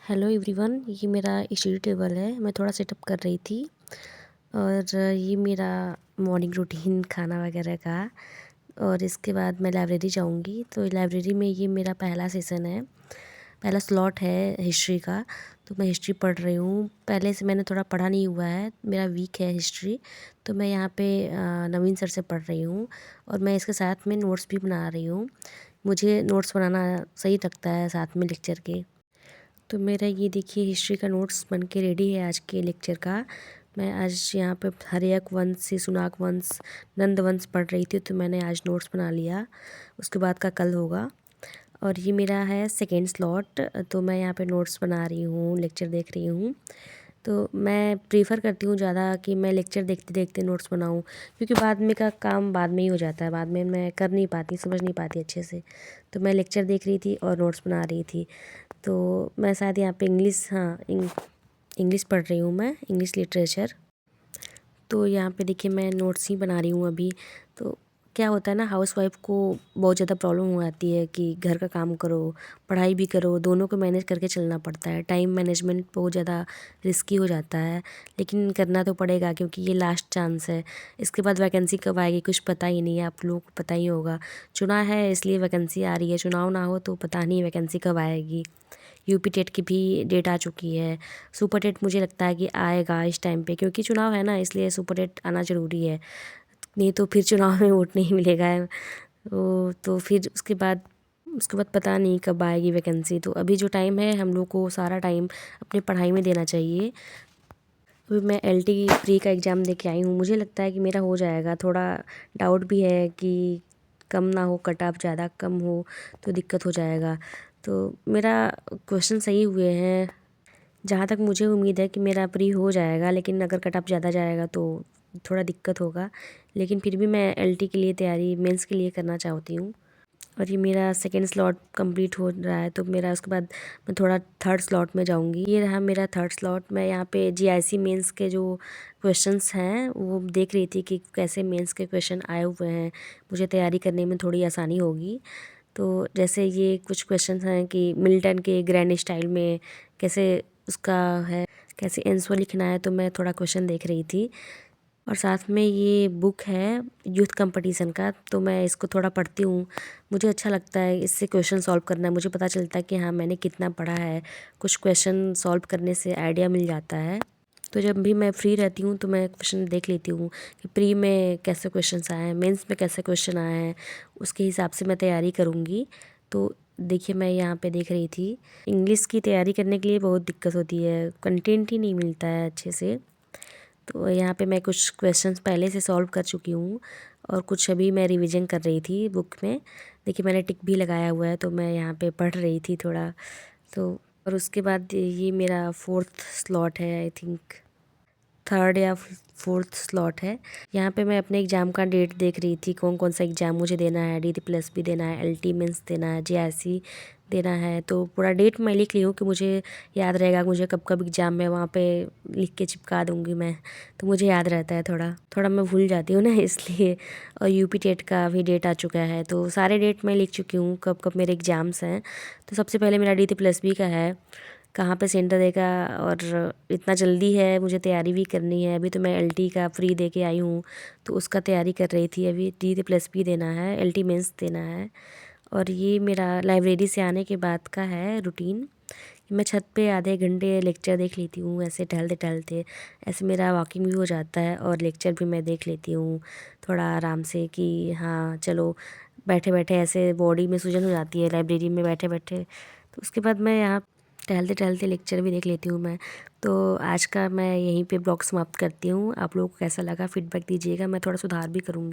Hello everyone, ये मेरा study table है। मैं थोड़ा सेटअप कर रही थी और ये मेरा मॉर्निंग रूटीन खाना वगैरह का। और इसके बाद मैं लाइब्रेरी जाऊंगी। तो लाइब्रेरी में ये मेरा पहला सेशन है, पहला स्लॉट है हिस्ट्री का। तो मैं हिस्ट्री पढ़ रही हूँ। पहले से मैंने थोड़ा पढ़ा नहीं हुआ है, मेरा वीक है हिस्ट्री। तो मैं यहाँ पे नवीन सर से पढ़ रही हूँ और मैं इसके साथ में नोट्स भी बना रही हूँ। मुझे नोट्स बनाना सही लगता है साथ में लेक्चर के। तो मेरा ये देखिए हिस्ट्री का नोट्स बन के रेडी है आज के लेक्चर का। मैं आज यहाँ पे हर्यक वंश से सुनाक वंश, नंद वंश पढ़ रही थी, तो मैंने आज नोट्स बना लिया। उसके बाद का कल होगा। और ये मेरा है सेकेंड स्लॉट। तो मैं यहाँ पे नोट्स बना रही हूँ, लेक्चर देख रही हूँ। तो मैं प्रीफर करती हूँ ज़्यादा कि मैं लेक्चर देखते देखते नोट्स बनाऊँ, क्योंकि बाद में का काम बाद में ही हो जाता है। बाद में मैं कर नहीं पाती, समझ नहीं पाती अच्छे से। तो मैं लेक्चर देख रही थी और नोट्स बना रही थी। तो मैं शायद यहाँ पे इंग्लिश पढ़ रही हूँ, मैं इंग्लिश लिटरेचर। तो यहाँ पे देखिए मैं नोट्स ही बना रही हूँ अभी। तो क्या होता है ना, हाउसवाइफ को बहुत ज़्यादा प्रॉब्लम हो जाती है कि घर का काम करो, पढ़ाई भी करो, दोनों को मैनेज करके चलना पड़ता है। टाइम मैनेजमेंट बहुत ज़्यादा रिस्की हो जाता है, लेकिन करना तो पड़ेगा क्योंकि ये लास्ट चांस है। इसके बाद वैकेंसी कब आएगी कुछ पता ही नहीं है, आप लोगों को पता ही होगा। चुनाव है इसलिए वैकेंसी आ रही है, चुनाव ना हो तो पता नहीं वैकेंसी कब आएगी। यूपी टेट की भी डेट आ चुकी है। सुपर टेट मुझे लगता है कि आएगा इस टाइम पे, क्योंकि चुनाव है ना, इसलिए सुपर टेट आना ज़रूरी है। नहीं तो फिर चुनाव में वोट नहीं मिलेगा। तो फिर उसके बाद पता नहीं कब आएगी वैकेंसी। तो अभी जो टाइम है हम लोग को सारा टाइम अपने पढ़ाई में देना चाहिए। अभी मैं एलटी प्री का एग्ज़ाम दे के आई हूँ, मुझे लगता है कि मेरा हो जाएगा। थोड़ा डाउट भी है कि कम ना हो, कट ऑफ ज़्यादा कम हो तो दिक्कत हो जाएगा। तो मेरा क्वेश्चन सही हुए हैं, जहाँ तक मुझे उम्मीद है कि मेरा प्री हो जाएगा। लेकिन अगर कट ऑफ ज़्यादा जाएगा तो थोड़ा दिक्कत होगा। लेकिन फिर भी मैं एलटी के लिए तैयारी मेंस के लिए करना चाहती हूँ। और ये मेरा सेकेंड स्लॉट कंप्लीट हो रहा है, तो मेरा उसके बाद मैं थोड़ा थर्ड स्लॉट में जाऊँगी। ये रहा मेरा थर्ड स्लॉट। मैं यहाँ पे जीआईसी मेंस के जो क्वेश्चंस हैं वो देख रही थी कि कैसे मेंस के क्वेश्चन आए हुए हैं, मुझे तैयारी करने में थोड़ी आसानी होगी। तो जैसे ये कुछ क्वेश्चंस हैं कि मिल्टन के ग्रैंड स्टाइल में कैसे उसका है, कैसे आंसर लिखना है। तो मैं थोड़ा क्वेश्चन देख रही थी। और साथ में ये बुक है यूथ कंपटीशन का, तो मैं इसको थोड़ा पढ़ती हूँ। मुझे अच्छा लगता है इससे क्वेश्चन सॉल्व करना। मुझे पता चलता है कि हाँ मैंने कितना पढ़ा है। कुछ क्वेश्चन सॉल्व करने से आइडिया मिल जाता है। तो जब भी मैं फ्री रहती हूँ तो मैं क्वेश्चन देख लेती हूँ कि प्री में कैसे क्वेश्चंस आए हैं, मेंस में कैसे क्वेश्चन आए हैं, उसके हिसाब से मैं तैयारी करूँगी। तो देखिए मैं यहाँ पे देख रही थी। इंग्लिश की तैयारी करने के लिए बहुत दिक्कत होती है, कंटेंट ही नहीं मिलता है अच्छे से। तो यहाँ पे मैं कुछ क्वेश्चंस पहले से सॉल्व कर चुकी हूँ और कुछ अभी मैं रिवीजन कर रही थी बुक में। देखिए मैंने टिक भी लगाया हुआ है, तो मैं यहाँ पे पढ़ रही थी थोड़ा। तो और उसके बाद ये मेरा फोर्थ स्लॉट है, आई थिंक थर्ड या फोर्थ स्लॉट है। यहाँ पे मैं अपने एग्ज़ाम का डेट देख रही थी, कौन कौन सा एग्ज़ाम मुझे देना है। डी प्लस भी देना है, एलटी मेंस देना है, जेआईसी देना है। तो पूरा डेट मैं लिख ली हूँ कि मुझे याद रहेगा मुझे कब कब एग्ज़ाम है, वहाँ पे लिख के चिपका दूँगी मैं। तो मुझे याद रहता है, थोड़ा थोड़ा मैं भूल जाती हूँ ना इसलिए। और यूपी टेट का भी डेट आ चुका है, तो सारे डेट मैं लिख चुकी हूँ कब कब मेरे एग्ज़ाम्स हैं। तो सबसे पहले मेरा डी प्लस बी का है, कहाँ पे सेंटर देगा। और इतना जल्दी है, मुझे तैयारी भी करनी है। अभी तो मैं एलटी का फ्री दे के आई हूँ, तो उसका तैयारी कर रही थी। अभी डी प्लस बी देना है, एलटी मेंस देना है। और ये मेरा लाइब्रेरी से आने के बाद का है रूटीन। मैं छत पे आधे घंटे लेक्चर देख लेती हूँ, ऐसे टहलते टहलते। ऐसे मेरा वॉकिंग भी हो जाता है और लेक्चर भी मैं देख लेती हूँ थोड़ा आराम से, कि हाँ चलो। बैठे बैठे ऐसे बॉडी में सूजन हो जाती है लाइब्रेरी में बैठे बैठे। तो उसके बाद मैं यहाँ टहलते टहलते लेक्चर भी देख लेती हूँ मैं। तो आज का मैं यहीं पे ब्लॉग समाप्त करती हूँ। आप लोगों को कैसा लगा फीडबैक दीजिएगा, मैं थोड़ा सुधार भी करूँगी।